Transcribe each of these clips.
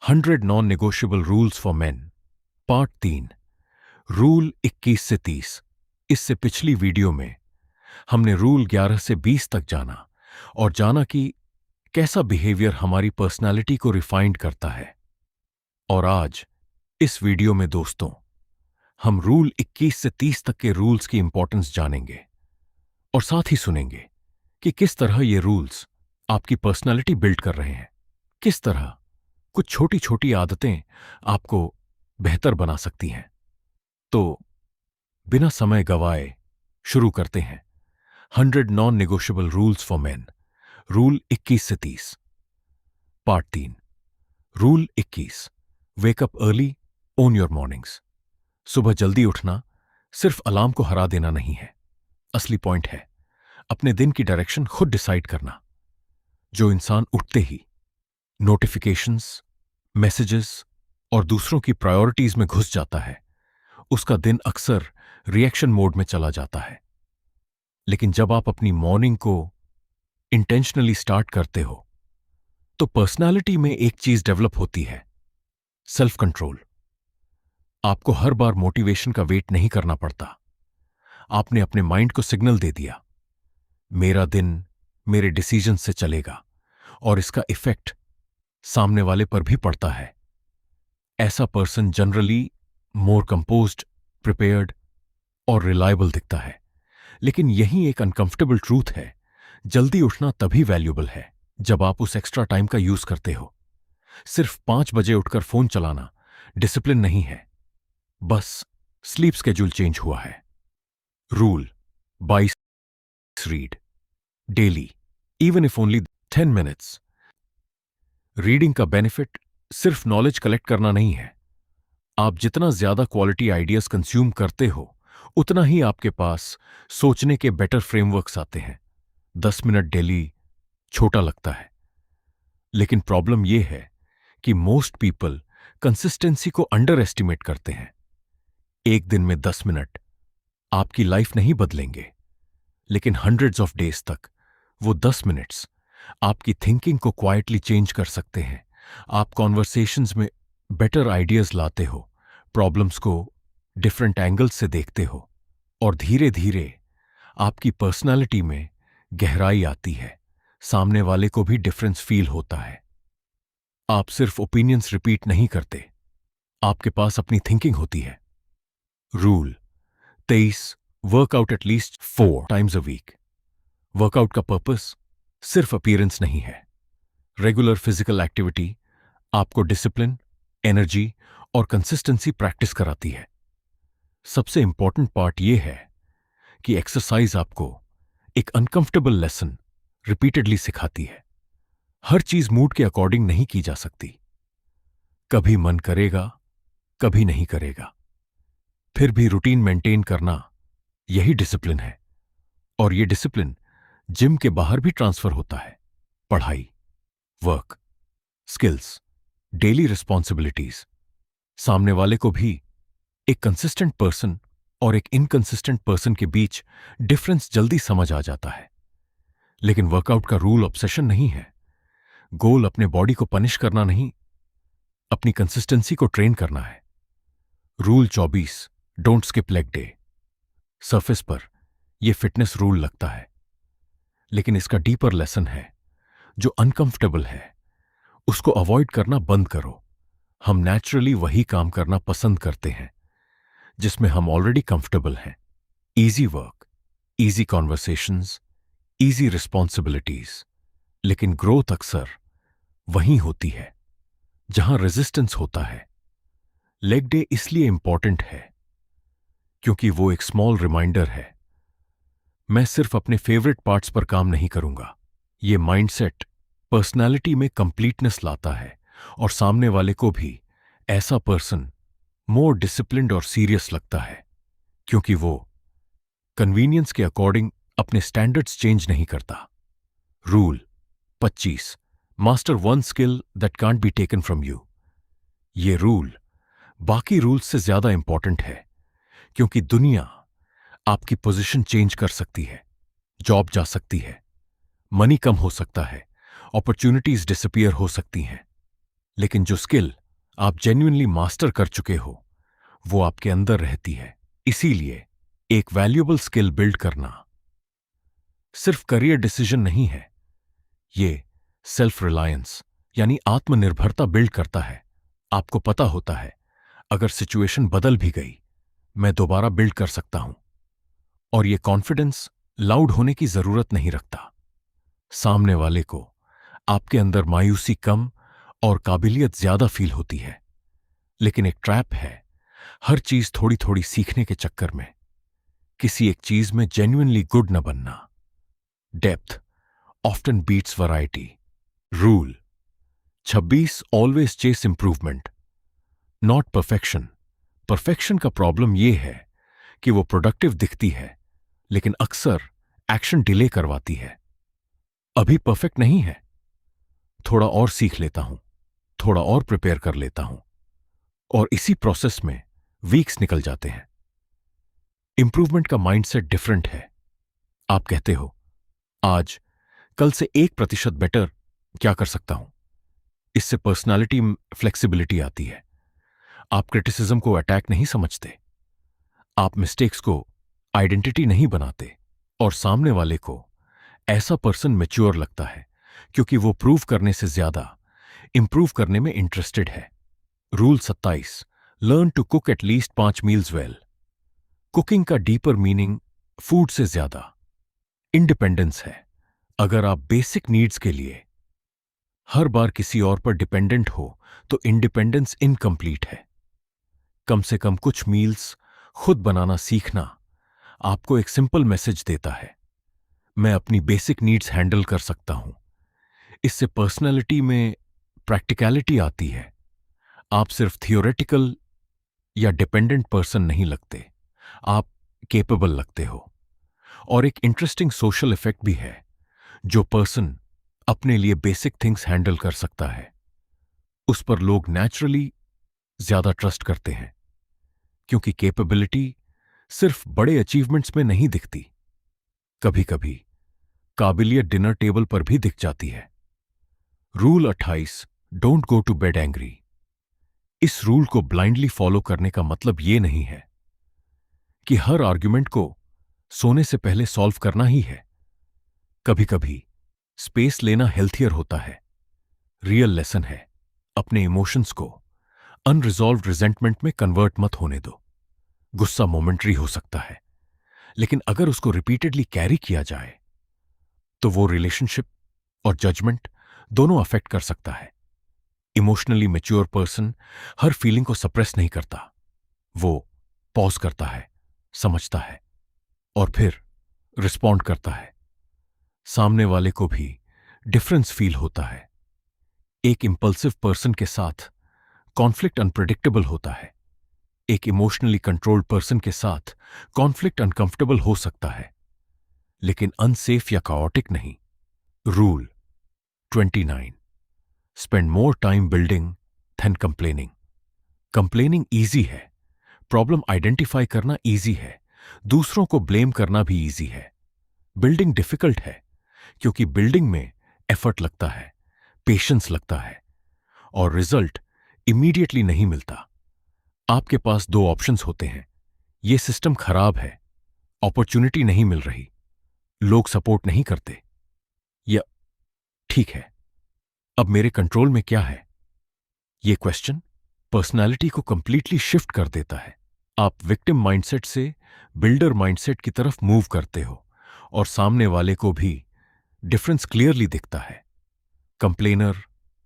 100 non negotiable rules for main, part 3। Rule 21 से 30। इससे पिछली वीडियो में हमने रूल 11 से 20 तक जाना और जाना कि कैसा बिहेवियर हमारी पर्सनालिटी को रिफाइंड करता है। और आज इस वीडियो में दोस्तों हम रूल 21 से 30 तक के रूल्स की इंपॉर्टेंस जानेंगे और साथ ही सुनेंगे कि किस तरह ये रूल्स आपकी पर्सनालिटी बिल्ड कर रहे हैं, किस तरह कुछ छोटी छोटी आदतें आपको बेहतर बना सकती हैं। तो बिना समय गवाए शुरू करते हैं 100 non negotiable rules for main, rule 21 से 30, part 3। Rule 21, wake up early, own your mornings. सुबह जल्दी उठना सिर्फ अलार्म को हरा देना नहीं है, असली पॉइंट है अपने दिन की डायरेक्शन खुद डिसाइड करना। जो इंसान उठते ही नोटिफिकेशंस, मैसेजेस और दूसरों की प्रायोरिटीज में घुस जाता है, उसका दिन अक्सर रिएक्शन मोड में चला जाता है। लेकिन जब आप अपनी मॉर्निंग को इंटेंशनली स्टार्ट करते हो तो पर्सनालिटी में एक चीज डेवलप होती है, सेल्फ कंट्रोल। आपको हर बार मोटिवेशन का वेट नहीं करना पड़ता। आपने अपने माइंड को सिग्नल दे दिया, मेरा दिन मेरे डिसीजन से चलेगा और इसका इफेक्ट सामने वाले पर भी पड़ता है। ऐसा person generally more composed, prepared और रिलायबल दिखता है। लेकिन यही एक अनकंफर्टेबल ट्रूथ है, जल्दी उठना तभी वैल्यूबल है जब आप उस एक्स्ट्रा टाइम का यूज करते हो। सिर्फ 5 बजे उठकर फोन चलाना डिसिप्लिन नहीं है, बस स्लीप स्केड्यूल चेंज हुआ है। Rule 22, read daily even if only 10 minutes. Reading का बेनिफिट सिर्फ नॉलेज कलेक्ट करना नहीं है। आप जितना ज्यादा क्वालिटी आइडियाज कंज्यूम करते हो उतना ही आपके पास सोचने के बेटर फ्रेमवर्क्स आते हैं। 10 मिनट डेली छोटा लगता है, लेकिन प्रॉब्लम यह है कि मोस्ट पीपल कंसिस्टेंसी को अंडर एस्टिमेट करते हैं। एक दिन में 10 मिनट आपकी लाइफ नहीं बदलेंगे, लेकिन हंड्रेड्स ऑफ डेज तक वो 10 मिनट्स आपकी थिंकिंग को क्वाइटली चेंज कर सकते हैं। आप कॉन्वर्सेशंस में बेटर आइडियाज लाते हो, प्रॉब्लम्स को डिफरेंट एंगल्स से देखते हो और धीरे धीरे आपकी पर्सनालिटी में गहराई आती है। सामने वाले को भी डिफरेंस फील होता है। आप सिर्फ ओपिनियंस रिपीट नहीं करते, आपके पास अपनी थिंकिंग होती है। Rule 23, workout at least 4 times a week. Workout का पर्पस सिर्फ अपीयरेंस नहीं है। रेगुलर फिजिकल एक्टिविटी आपको डिसिप्लिन, एनर्जी और कंसिस्टेंसी प्रैक्टिस कराती है। सबसे इंपॉर्टेंट पार्ट यह है कि एक्सरसाइज आपको एक अनकंफर्टेबल लेसन रिपीटेडली सिखाती है। हर चीज मूड के अकॉर्डिंग नहीं की जा सकती। कभी मन करेगा, कभी नहीं करेगा। फिर भी रूटीन मेंटेन करना यही डिसिप्लिन है। और यह डिसिप्लिन जिम के बाहर भी ट्रांसफर होता है। पढ़ाई, वर्क, स्किल्स, डेली रिस्पॉन्सिबिलिटीज। सामने वाले को भी एक कंसिस्टेंट पर्सन और एक इनकंसिस्टेंट पर्सन के बीच डिफरेंस जल्दी समझ आ जाता है। लेकिन वर्कआउट का रूल ऑब्सेशन नहीं है। गोल अपने बॉडी को पनिश करना नहीं, अपनी कंसिस्टेंसी को ट्रेन करना है। Rule 24, don't skip leg day. Surface पर यह फिटनेस रूल लगता है, लेकिन इसका डीपर लेसन है। जो अनकंफर्टेबल है उसको अवॉइड करना बंद करो। हम नेचुरली वही काम करना पसंद करते हैं जिसमें हम ऑलरेडी कंफर्टेबल हैं। Easy work, easy conversations, easy responsibilities. लेकिन ग्रोथ अक्सर वहीं होती है जहां रेजिस्टेंस होता है। लेग डे इसलिए इंपॉर्टेंट है क्योंकि वो एक स्मॉल रिमाइंडर है, मैं सिर्फ अपने फेवरेट पार्ट्स पर काम नहीं करूंगा। ये माइंडसेट पर्सनालिटी में कंप्लीटनेस लाता है और सामने वाले को भी ऐसा पर्सन मोर डिसिप्लिन्ड और सीरियस लगता है, क्योंकि वो कन्वीनियंस के अकॉर्डिंग अपने स्टैंडर्ड्स चेंज नहीं करता। Rule 25, master one skill that can't be taken from you. ये रूल बाकी रूल्स से ज्यादा इंपॉर्टेंट है, क्योंकि दुनिया आपकी पोजीशन चेंज कर सकती है, जॉब जा सकती है, मनी कम हो सकता है, अपॉर्चुनिटीज डिसअपीयर हो सकती हैं। लेकिन जो स्किल आप जेन्युइनली मास्टर कर चुके हो वो आपके अंदर रहती है। इसीलिए एक वैल्यूएबल स्किल बिल्ड करना सिर्फ करियर डिसीजन नहीं है, ये सेल्फ रिलायंस यानी आत्मनिर्भरता बिल्ड करता है। आपको पता होता है अगर सिचुएशन बदल भी गई मैं दोबारा बिल्ड कर सकता हूं। और ये कॉन्फिडेंस लाउड होने की जरूरत नहीं रखता। सामने वाले को आपके अंदर मायूसी कम और काबिलियत ज्यादा फील होती है। लेकिन एक ट्रैप है, हर चीज थोड़ी थोड़ी सीखने के चक्कर में किसी एक चीज में जेन्युइनली गुड न बनना। Depth often beats variety. Rule 26 always chase improvement not perfection. Perfection का प्रॉब्लम यह है कि वो प्रोडक्टिव दिखती है लेकिन अक्सर एक्शन डिले करवाती है। अभी परफेक्ट नहीं है, थोड़ा और सीख लेता हूं, थोड़ा और प्रिपेयर कर लेता हूं, और इसी प्रोसेस में वीक्स निकल जाते हैं। इंप्रूवमेंट का माइंडसेट डिफरेंट है। आप कहते हो आज कल से 1% बेटर क्या कर सकता हूं। इससे पर्सनालिटी में फ्लेक्सिबिलिटी आती है। आप क्रिटिसिज्म को अटैक नहीं समझते, आप मिस्टेक्स को आइडेंटिटी नहीं बनाते, और सामने वाले को ऐसा पर्सन मैच्योर लगता है क्योंकि वो प्रूव करने से ज्यादा इंप्रूव करने में इंटरेस्टेड है। Rule 27 learn to cook at least 5 meals well. Cooking का डीपर मीनिंग फूड से ज्यादा इंडिपेंडेंस है। अगर आप बेसिक नीड्स के लिए हर बार किसी और पर डिपेंडेंट हो तो इंडिपेंडेंस इनकम्प्लीट है। कम से कम कुछ मील्स खुद बनाना सीखना आपको एक सिंपल मैसेज देता है, मैं अपनी बेसिक नीड्स हैंडल कर सकता हूं। इससे पर्सनैलिटी में प्रैक्टिकलिटी आती है। आप सिर्फ थियोरेटिकल या डिपेंडेंट पर्सन नहीं लगते, आप केपेबल लगते हो। और एक इंटरेस्टिंग सोशल इफेक्ट भी है। जो पर्सन अपने लिए बेसिक थिंग्स हैंडल कर सकता है उस पर लोग नेचुरली ज्यादा ट्रस्ट करते हैं, क्योंकि कैपेबिलिटी सिर्फ बड़े अचीवमेंट्स में नहीं दिखती, कभी कभी काबिलियत डिनर टेबल पर भी दिख जाती है। Rule 28 don't go to bed angry. इस रूल को ब्लाइंडली फॉलो करने का मतलब यह नहीं है कि हर आर्ग्यूमेंट को सोने से पहले सॉल्व करना ही है। कभी कभी स्पेस लेना हेल्थियर होता है। रियल लेसन है, अपने इमोशंस को अनरिजॉल्व्ड रिजेंटमेंट में कन्वर्ट मत होने दो। गुस्सा मोमेंटरी हो सकता है, लेकिन अगर उसको रिपीटेडली कैरी किया जाए तो वो रिलेशनशिप और जजमेंट दोनों अफेक्ट कर सकता है। इमोशनली मैच्योर पर्सन हर फीलिंग को सप्रेस नहीं करता, वो पॉज करता है, समझता है और फिर रिस्पॉन्ड करता है। सामने वाले को भी डिफरेंस फील होता है। एक इंपल्सिव पर्सन के साथ कॉन्फ्लिक्ट अनप्रेडिक्टेबल होता है, एक इमोशनली कंट्रोल्ड पर्सन के साथ कॉन्फ्लिक्ट अनकंफर्टेबल हो सकता है, लेकिन अनसेफ या काओटिक नहीं। Rule 29 spend more time building than complaining. Complaining easy है, प्रॉब्लम आइडेंटिफाई करना ईजी है, दूसरों को ब्लेम करना भी ईजी है। बिल्डिंग डिफिकल्ट है क्योंकि बिल्डिंग में एफर्ट लगता है, पेशेंस लगता है और रिजल्ट इमीडिएटली नहीं मिलता। आपके पास दो ऑप्शंस होते हैं, ये सिस्टम खराब है, अपॉर्चुनिटी नहीं मिल रही, लोग सपोर्ट नहीं करते, या ठीक है अब मेरे कंट्रोल में क्या है। ये क्वेश्चन पर्सनालिटी को कंप्लीटली शिफ्ट कर देता है। आप विक्टिम माइंडसेट से बिल्डर माइंडसेट की तरफ मूव करते हो और सामने वाले को भी डिफरेंस क्लियरली दिखता है। कंप्लेनर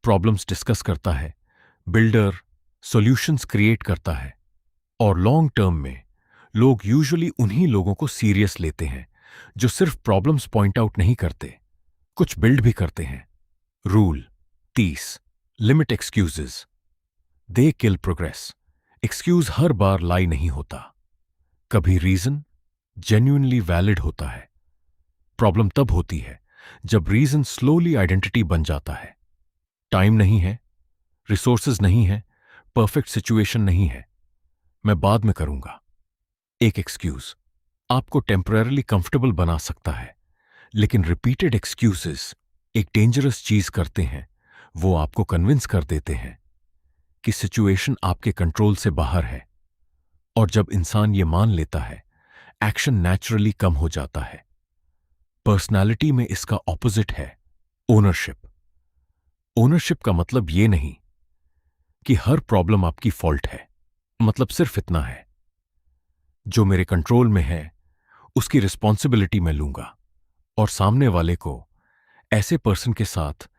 प्रॉब्लम्स डिस्कस करता है, बिल्डर सॉल्यूशंस क्रिएट करता है, और लॉन्ग टर्म में लोग यूजुअली उन्हीं लोगों को सीरियस लेते हैं जो सिर्फ प्रॉब्लम्स पॉइंट आउट नहीं करते, कुछ बिल्ड भी करते हैं। रूल 30 लिमिट एक्सक्यूजेस, दे किल प्रोग्रेस। एक्सक्यूज हर बार लाई नहीं होता, कभी रीजन जेन्युइनली वैलिड होता है। प्रॉब्लम तब होती है जब रीजन स्लोली आइडेंटिटी बन जाता है। टाइम नहीं है, रिसोर्सेज नहीं है, परफेक्ट सिचुएशन नहीं है, मैं बाद में करूंगा। एक एक्सक्यूज आपको टेम्पररीली कंफर्टेबल बना सकता है, लेकिन रिपीटेड एक्सक्यूजेस एक डेंजरस चीज करते हैं, वो आपको कन्विंस कर देते हैं कि सिचुएशन आपके कंट्रोल से बाहर है, और जब इंसान ये मान लेता है, एक्शन नेचुरली कम हो जाता है। पर्सनालिटी में इसका ऑपोजिट है ओनरशिप। ओनरशिप का मतलब ये नहीं कि हर प्रॉब्लम आपकी फॉल्ट है। मतलब सिर्फ इतना है, जो मेरे कंट्रोल में है उसकी रिस्पॉन्सिबिलिटी मैं लूंगा। और सामने वाले को ऐसे पर्सन के साथ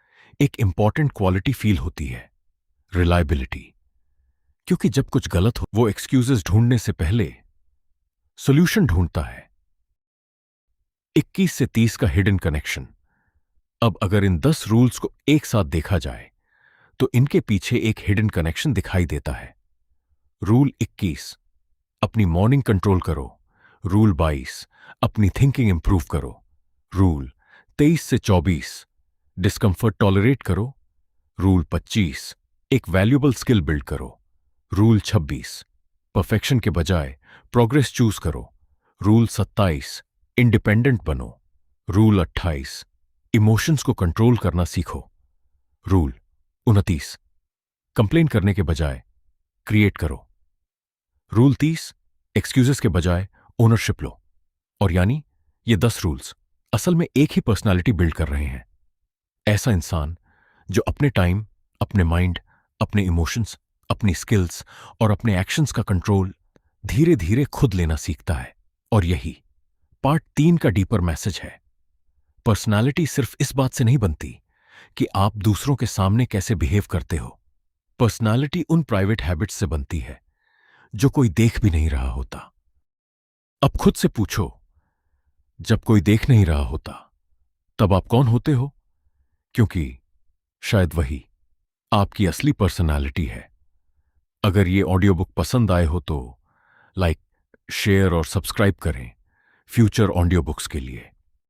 एक इंपॉर्टेंट क्वालिटी फील होती है, रिलायबिलिटी। क्योंकि जब कुछ गलत हो, वो एक्सक्यूजेस ढूंढने से पहले सॉल्यूशन ढूंढता है। 21 से 30 का हिडन कनेक्शन। अब अगर इन 10 रूल्स को एक साथ देखा जाए तो इनके पीछे एक हिडन कनेक्शन दिखाई देता है। रूल 21, अपनी मॉर्निंग कंट्रोल करो। रूल 22, अपनी थिंकिंग इंप्रूव करो। रूल 23 से 24, डिस्कंफर्ट टॉलरेट करो। रूल 25, एक वैल्यूएबल स्किल बिल्ड करो। रूल 26, परफेक्शन के बजाय प्रोग्रेस चूज करो। रूल 27, इंडिपेंडेंट बनो। रूल 28, इमोशंस को कंट्रोल करना सीखो। रूल 29, कंप्लेन करने के बजाय क्रिएट करो। रूल 30, एक्सक्यूजेस के बजाय ओनरशिप लो। और यानी ये 10 रूल्स असल में एक ही पर्सनालिटी बिल्ड कर रहे हैं। ऐसा इंसान जो अपने टाइम, अपने माइंड, अपने इमोशंस, अपनी स्किल्स और अपने एक्शंस का कंट्रोल धीरे धीरे खुद लेना सीखता है। और यही पार्ट 3 का डीपर मैसेज है। पर्सनालिटी सिर्फ इस बात से नहीं बनती कि आप दूसरों के सामने कैसे बिहेव करते हो। पर्सनालिटी उन प्राइवेट हैबिट्स से बनती है जो कोई देख भी नहीं रहा होता। अब खुद से पूछो, जब कोई देख नहीं रहा होता तब आप कौन होते हो? क्योंकि शायद वही आपकी असली पर्सनालिटी है। अगर ये ऑडियो बुक पसंद आए हो तो लाइक, शेयर और सब्सक्राइब करें फ्यूचर ऑडियो बुक्स के लिए।